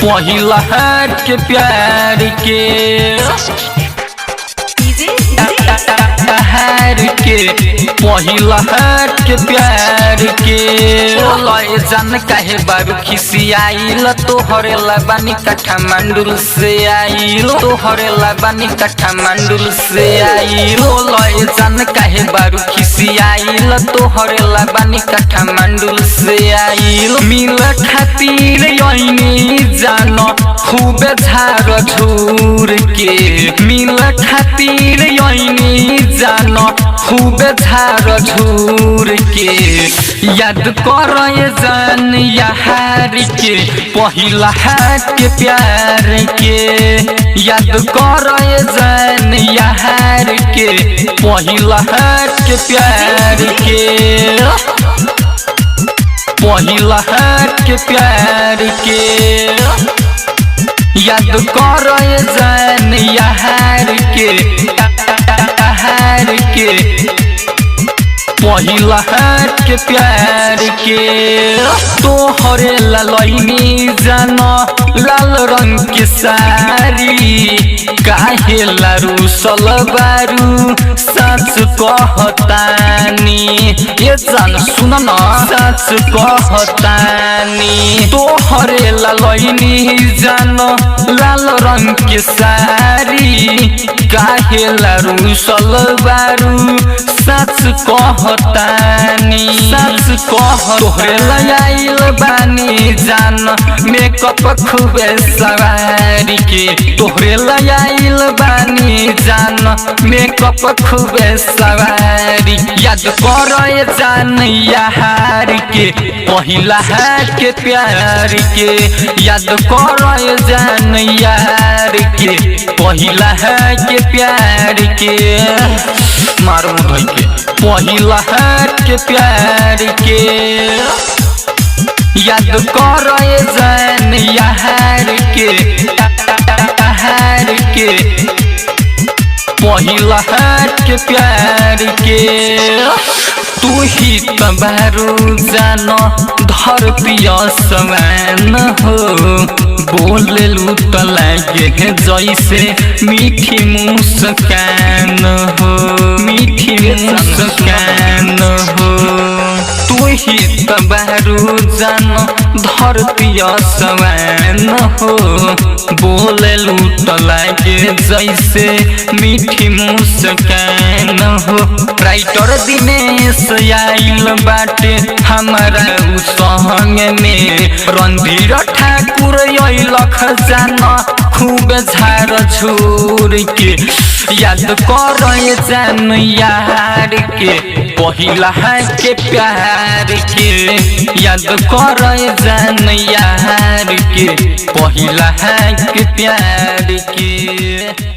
पहिला हाथ के प्यार के पहिला हाथ के प्यार के लय जान काहे बारू खिसियाइल तोहरे लबानी काठमांडू से आइल तोहरे लबानी काठमांडू से आइल लय जान काहे बारू खिसियाइल तोहरे लबानी काठमांडू से आइल मिल खातिर यही जान खूब झार झूर के मिल खातिर यही जान खूब झार झूर के याद कर जान यार के पहिला हाथ के प्यार के याद कर जान यार के पहिला हाथ के प्यार के पहिला हाथ के प्यार के याद कर जान यार के पहिला हाथ के प्यार के तोहरे ललैनी जान लाल रंग के सारी काहे लारू सलबारू सच कहतानी ये जान सुन न सच कहतानी तोहरे ललैनी जान लाल रंग के सारी काहे लारू सलबारू सच कहतानी सच कह तोहरे लयाइल बानी जान मेकअप खूबे सवारी के तोहरे लयाइल बानी जान मेकअप खूबे सवारी याद कर जान यार के पहिला हाथ के प्यार के याद कर जान यार के पहिला हाथ के प्यार के मारो भाई के पहिला हाथ के प्यार के याद कर जान यार के पहिला हाथ के प्यार के तू ही तबारू जान धरती समान हो बोललू तो लागे जैसे मीठी मुस्कान हो मीठी मुस्कान हो तू ही तबारू जान धरती समान हो बोललू तो लागे जैसे मीठी मुस्कान हो राइटर दिनेश आइल बाटे हमारा संग में रणधीर ठाकुर लख जान खूब झार झूर के याद कर जान यार के पहिला हाथ के प्यार के याद कर जान यार के पहिला हाथ के प्यार के।